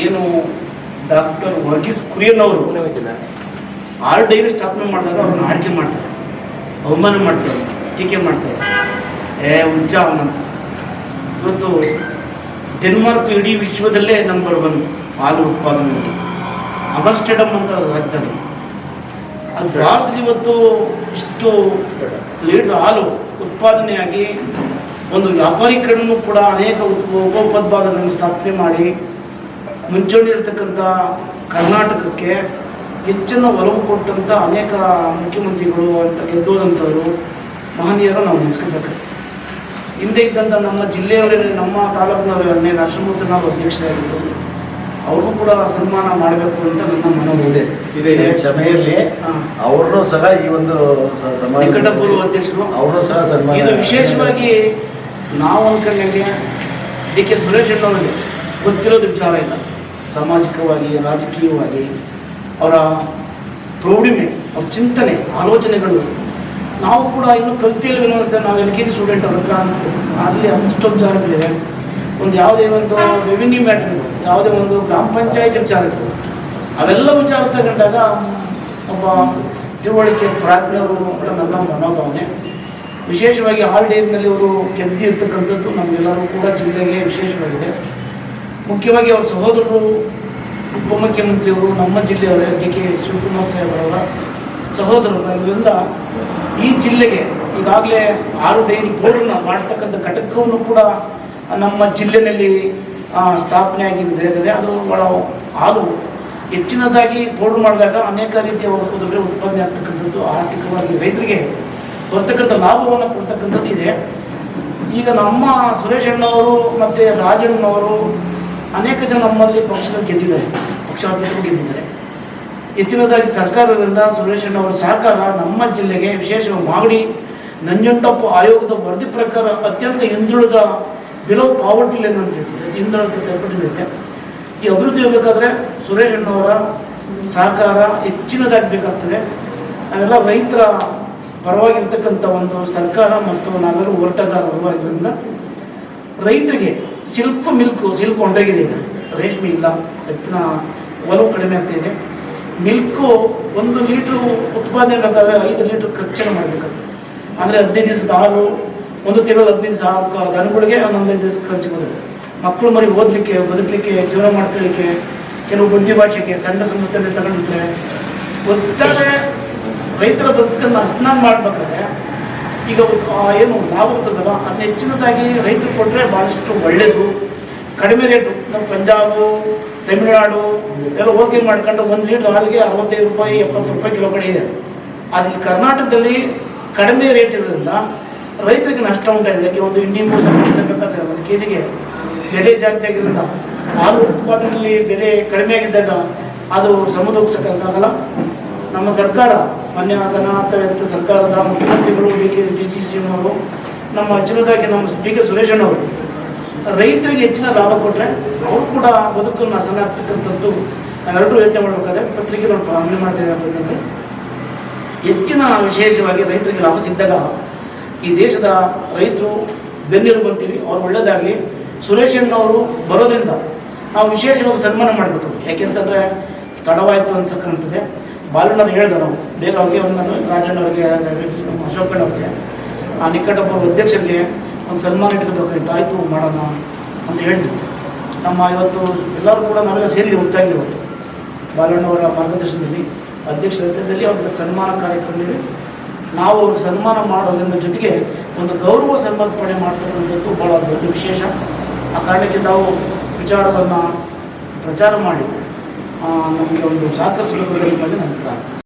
ಏನು ಡಾಕ್ಟರ್ ವರ್ಗೀಸ್ ಕುರಿಯನ್ ಅವರು R dairy ಸ್ಥಾಪನೆ ಮಾಡಿದಾಗ ಅವ್ರನ್ನ ಆಳ್ಕೆ ಮಾಡ್ತಾರೆ, ಅವಮಾನ ಮಾಡ್ತಾರೆ, ಟೀಕೆ ಮಾಡ್ತಾರೆ. ಉಜ್ಜ ಅವನಂತ. ಇವತ್ತು ಡೆನ್ಮಾರ್ಕ್ ಇಡೀ ವಿಶ್ವದಲ್ಲೇ ನಂಬರ್ 1 ಹಾಲು ಉತ್ಪಾದನೆಯಲ್ಲಿ. ಅಮರ್ಸ್ಟರ್ಡಮ್ ಅಂತ ರಾಜಧಾನಿ. ಅದು ಭಾರತದಲ್ಲಿ ಇವತ್ತು ಇಷ್ಟು ಲೀಟರ್ ಹಾಲು ಉತ್ಪಾದನೆಯಾಗಿ ಒಂದು ವ್ಯಾಪಾರೀಕರಣನೂ ಕೂಡ ಅನೇಕ ಉಪೋತ್ಪಾದನೆಗಳನ್ನು ಸ್ಥಾಪನೆ ಮಾಡಿ ಮುಂಚೂಣಿ ಇರತಕ್ಕಂಥ ಕರ್ನಾಟಕಕ್ಕೆ ಹೆಚ್ಚಿನ ಒಲವು ಕೊಟ್ಟಂಥ ಅನೇಕ ಮುಖ್ಯಮಂತ್ರಿಗಳು ಅಂತ ಗೆದ್ದೋದಂಥವರು ಮಹನೀಯರು ನಾವು ನೆನೆಸ್ಕೋಬೇಕು. ಹಿಂದೆ ಇದ್ದಂಥ ನಮ್ಮ ಜಿಲ್ಲೆಯವರೇ, ನಮ್ಮ ತಾಲೂಕಿನವರು ಅನ್ನೇ ನರಸಿಂಹಮೂರ್ತಿನವರು ಅಧ್ಯಕ್ಷರಾಗಿದ್ದರು. ಅವ್ರಿಗೂ ಕೂಡ ಸನ್ಮಾನ ಮಾಡಬೇಕು ಅಂತ ನನ್ನ ಮನವಿದೆ. ಸಭೆಯಲ್ಲಿ ಅವ್ರನ್ನೂ ಸಹ ಈ ಒಂದು ನಿಕಟಪೂರ್ವ ಅಧ್ಯಕ್ಷರು ಅವ್ರನ್ನೂ ಸಹ ಸನ್ಮಾನ. ಇದು ವಿಶೇಷವಾಗಿ ನಾವು ಅನ್ಕೊಂಡಂಗೆ ಡಿ.ಕೆ. ಸುರೇಶ್ ಅವರಿಗೆ ಗೊತ್ತಿರೋದು ವಿಚಾರ ಇಲ್ಲ. ಸಾಮಾಜಿಕವಾಗಿ, ರಾಜಕೀಯವಾಗಿ ಅವರ ಪ್ರೌಢಿಮೆ, ಅವ್ರ ಚಿಂತನೆ, ಆಲೋಚನೆಗಳು ನಾವು ಕೂಡ ಇನ್ನೂ ಕಲ್ತಿಯಲ್ಲಿ ವಿನೋದಿಸ್ತೇವೆ. ನಾವು LKG ಸ್ಟೂಡೆಂಟ್ ಅವ್ರ ಹತ್ರ ಅನಿಸ್ತೇವೆ. ಅಲ್ಲಿ ಅನಿಷ್ಟು ವಿಚಾರಗಳಿವೆ. ಒಂದು ಯಾವುದೇ ಒಂದು ರೆವಿನ್ಯೂ ಮ್ಯಾಟ್ರಿಗಳು, ಯಾವುದೇ ಒಂದು ಗ್ರಾಮ ಪಂಚಾಯತಿ ವಿಚಾರಗಳು, ಅವೆಲ್ಲ ವಿಚಾರ ತಗೊಂಡಾಗ ಒಬ್ಬ ತಿಳುವಳಿಕೆ ಪ್ರಾಜ್ಞರು ಅಂತ ನನ್ನ ಮನೋಭಾವನೆ. ವಿಶೇಷವಾಗಿ ಆಲ್ ಡೇರಿನಲ್ಲಿ ಅವರು ಗೆದ್ದು ಇರ್ತಕ್ಕಂಥದ್ದು ನಮಗೆಲ್ಲರೂ ಕೂಡ ಜಿಲ್ಲೆಗೆ ವಿಶೇಷವಾಗಿದೆ. ಮುಖ್ಯವಾಗಿ ಅವ್ರ ಸಹೋದರರು ಉಪಮುಖ್ಯಮಂತ್ರಿಯವರು, ನಮ್ಮ ಜಿಲ್ಲೆಯವರೇ ಡಿ.ಕೆ. ಶಿವಕುಮಾರ್ ಸಾಹೇಬರವರ ಸಹೋದರರು. ಇದರಿಂದ ಈ ಜಿಲ್ಲೆಗೆ ಈಗಾಗಲೇ ಹಾಲು ಡೈರಿ ಬೋರ್ಡನ್ನು ಮಾಡ್ತಕ್ಕಂಥ ಘಟಕವನ್ನು ಕೂಡ ನಮ್ಮ ಜಿಲ್ಲೆಯಲ್ಲಿ ಸ್ಥಾಪನೆ ಆಗಿದೆ. ಅದು ಒಳ ಹಾಲು ಹೆಚ್ಚಿನದಾಗಿ ಬೋರ್ಡ್ ಮಾಡಿದಾಗ ಅನೇಕ ರೀತಿಯ ಉತ್ಪಾದನೆ ಆಗ್ತಕ್ಕಂಥದ್ದು, ಆರ್ಥಿಕವಾಗಿ ರೈತರಿಗೆ ಬರ್ತಕ್ಕಂಥ ಲಾಭವನ್ನು ಕೊಡ್ತಕ್ಕಂಥದ್ದು ಇದೆ. ಈಗ ನಮ್ಮ ಸುರೇಶ್ ಅಣ್ಣವರು ಮತ್ತು ರಾಜಣ್ಣವರು ಅನೇಕ ಜನ ನಮ್ಮಲ್ಲಿ ಪಕ್ಷದಲ್ಲಿ ಗೆದ್ದಿದ್ದಾರೆ, ಪಕ್ಷಾತೀತರು ಗೆದ್ದಿದ್ದಾರೆ. ಹೆಚ್ಚಿನದಾಗಿ ಸರ್ಕಾರದಿಂದ ಸುರೇಶ್ ಅಣ್ಣವರ ಸಹಕಾರ ನಮ್ಮ ಜಿಲ್ಲೆಗೆ, ವಿಶೇಷವಾಗಿ ಮಾಗಡಿ ನಂಜುಂಡಪ್ಪ ಆಯೋಗದ ವರದಿ ಪ್ರಕಾರ ಅತ್ಯಂತ ಹಿಂದುಳಿದ ಬಿಲೋ ಪಾವರ್ಟಿ ಲೈನ್ ಅಂತ ಹೇಳ್ತೀವಿ, ಅದು ಹಿಂದುಳಿದ ತಲುಪಟ್ಟಿದೆ. ಈ ಅಭಿವೃದ್ಧಿ ಹೋಗಬೇಕಾದ್ರೆ ಸುರೇಶ್ ಅಣ್ಣವರ ಸಹಕಾರ ಹೆಚ್ಚಿನದಾಗಿ ಬೇಕಾಗ್ತದೆ. ನಾವೆಲ್ಲ ರೈತರ ಪರವಾಗಿರ್ತಕ್ಕಂಥ ಒಂದು ಸರ್ಕಾರ ಮತ್ತು ನಾವೆಲ್ಲರೂ ಹೋರಾಟಗಾರರು ಆಗಿದ್ದರಿಂದ ರೈತರಿಗೆ ಸಿಲ್ಕ್ ಹೊಂಟೋಗಿದೆ. ಈಗ ರೇಷ್ಮೆ ಇಲ್ಲ, ಹೆಚ್ಚಿನ ಒಲವು ಕಡಿಮೆ ಆಗ್ತಾಯಿದೆ. ಮಿಲ್ಕು 1 ಲೀಟ್ರು ಉತ್ಪಾದನೆ ಬೇಕಾದರೆ 5 ಲೀಟ್ರ್ ಖರ್ಚನ್ನು ಮಾಡಬೇಕಾಗ್ತದೆ. ಅಂದರೆ 15 ದಿವಸದ ಹಾಲು, 1 ತಿಂಗಳಲ್ಲಿ 15 ದಿವಸ ಹಾಲು ದನಗಳಿಗೆ 15 ದಿವಸ ಖರ್ಚು ಬರ್ತದೆ. ಮಕ್ಕಳು ಮರಿ ಓದಲಿಕ್ಕೆ, ಬದುಕಲಿಕ್ಕೆ, ಜೀವನ ಮಾಡ್ಕೊಳ್ಳಿಕ್ಕೆ, ಕೆಲವು ಬಡ್ಡಿ ಭಾಷೆಗೆ ಸಂಘ ಸಂಸ್ಥೆಯಲ್ಲಿ ತಗೊಂಡಿರ್ತಾರೆ. ಒಟ್ಟಾರೆ ರೈತರ ಬದುಕನ್ನು ಹಸನ ಮಾಡಬೇಕಾದ್ರೆ ಈಗ ಏನು ಲಾಭ ಇರ್ತದಲ್ಲ, ಅದನ್ನ ಹೆಚ್ಚಿನದಾಗಿ ರೈತರು ಕೊಟ್ಟರೆ ಭಾಳಷ್ಟು ಒಳ್ಳೆಯದು. ಕಡಿಮೆ ರೇಟು ನಮ್ಮ ಪಂಜಾಬು, ತಮಿಳುನಾಡು ಎಲ್ಲ ಹೋಗಿ ಮಾಡ್ಕೊಂಡು 1 ಲೀಟ್ರ್ ಹಾಲಿಗೆ 65 ರೂಪಾಯಿ 70 ರೂಪಾಯಿ ಕಿಲೋ ಕಡೆ ಇದೆ. ಆದರೆ ಕರ್ನಾಟಕದಲ್ಲಿ ಕಡಿಮೆ ರೇಟ್ ಇರೋದ್ರಿಂದ ರೈತರಿಗೆ ನಷ್ಟ ಉಂಟಾಗಿದೆ. ಯಾಕೆ ಒಂದು ಇಂಡಿ ಮೂಸ ಬೇಕಾದರೆ 1 kgಗೆ ಬೆಲೆ ಜಾಸ್ತಿ ಆಗಿರೋದ್ರಿಂದ ಹಾಲು ಉತ್ಪಾದನೆಯಲ್ಲಿ ಬೆಲೆ ಕಡಿಮೆ ಆಗಿದ್ದಾಗ ಅದು ಸಮುದೋಗಿಸೋಕ್ಕಾಗಲ್ಲ. ನಮ್ಮ ಸರ್ಕಾರ ಮಾನ್ಯ ಗಣಾಂತ ಸರ್ಕಾರದ ಮುಖ್ಯಮಂತ್ರಿಗಳು ಡಿ.ಸಿ. ಅವರು, ನಮ್ಮ ಹೆಚ್ಚಿನದಾಗಿ ನಮ್ಮ ಡಿ.ಕೆ. ಸುರೇಶ್ ಅಣ್ಣವರು ರೈತರಿಗೆ ಹೆಚ್ಚಿನ ಲಾಭ ಕೊಟ್ಟರೆ ಅವರು ಕೂಡ ಬದುಕನ್ನು ಹಸನ ಆಗ್ತಕ್ಕಂಥದ್ದು ನಾವೆಲ್ಲರೂ ಯೋಚನೆ ಮಾಡಬೇಕಾದ್ರೆ ಪತ್ರಿಕೆ ನಾವು ಪ್ರಾರಂಭ ಮಾಡ್ತೇವೆ. ಅಂತಂದರೆ ಹೆಚ್ಚಿನ ವಿಶೇಷವಾಗಿ ರೈತರಿಗೆ ಲಾಭ ಸಿಕ್ಕಿದಾಗ ಈ ದೇಶದ ರೈತರು ಬೆನ್ನೆಲುಬು ಅಂತೀವಿ. ಅವ್ರು ಒಳ್ಳೆಯದಾಗಲಿ. ಸುರೇಶ್ ಅಣ್ಣವರು ಬರೋದ್ರಿಂದ ನಾವು ವಿಶೇಷವಾಗಿ ಸನ್ಮಾನ ಮಾಡಬೇಕು. ಯಾಕೆಂತಂದರೆ ತಡವಾಯಿತು ಅನ್ಸಕ್ಕಂಥದ್ದೇ. ಬಾಲಣ್ಣವ್ರು ಹೇಳ್ದೆ ನಾವು ಬೇಗ ಅವ್ರಿಗೆ, ರಾಜಣ್ಣವ್ರಿಗೆ, ಅಶೋಕಣ್ಣವ್ರಿಗೆ, ಆ ನಿಕಟಪೂರ್ವ ಅಧ್ಯಕ್ಷರಿಗೆ ಒಂದು ಸನ್ಮಾನ ಇಟ್ಕೋಬೇಕಾಯ್ತು. ಆಯಿತು ಮಾಡೋಣ ಅಂತ ಹೇಳಿದ್ರು. ನಮ್ಮ ಇವತ್ತು ಎಲ್ಲರೂ ಕೂಡ ನಾವೆಲ್ಲ ಸೇರಿದ್ದೀವಿ ಒಟ್ಟಾಗಿ. ಇವತ್ತು ಬಾಲಣ್ಣವರ ಮಾರ್ಗದರ್ಶನದಲ್ಲಿ, ಅಧ್ಯಕ್ಷತೆಯಲ್ಲಿ ಅವ್ರಿಗೆ ಸನ್ಮಾನ ಕಾರ್ಯಕ್ರಮವಿದೆ. ನಾವು ಅವ್ರಿಗೆ ಸನ್ಮಾನ ಮಾಡೋದ್ರಿಂದ ಜೊತೆಗೆ ಒಂದು ಗೌರವ ಸಮರ್ಪಣೆ ಮಾಡ್ತಕ್ಕಂಥದ್ದು ಭಾಳ ದೊಡ್ಡ ವಿಶೇಷ. ಆ ಕಾರಣಕ್ಕೆ ತಾವು ವಿಚಾರವನ್ನು ಪ್ರಚಾರ ಮಾಡಿ ನಮಗೆ ಒಂದು ಸಹಕರಿಸಬೇಕು ನನ್ನ ಪ್ರಾರ್ಥನೆ.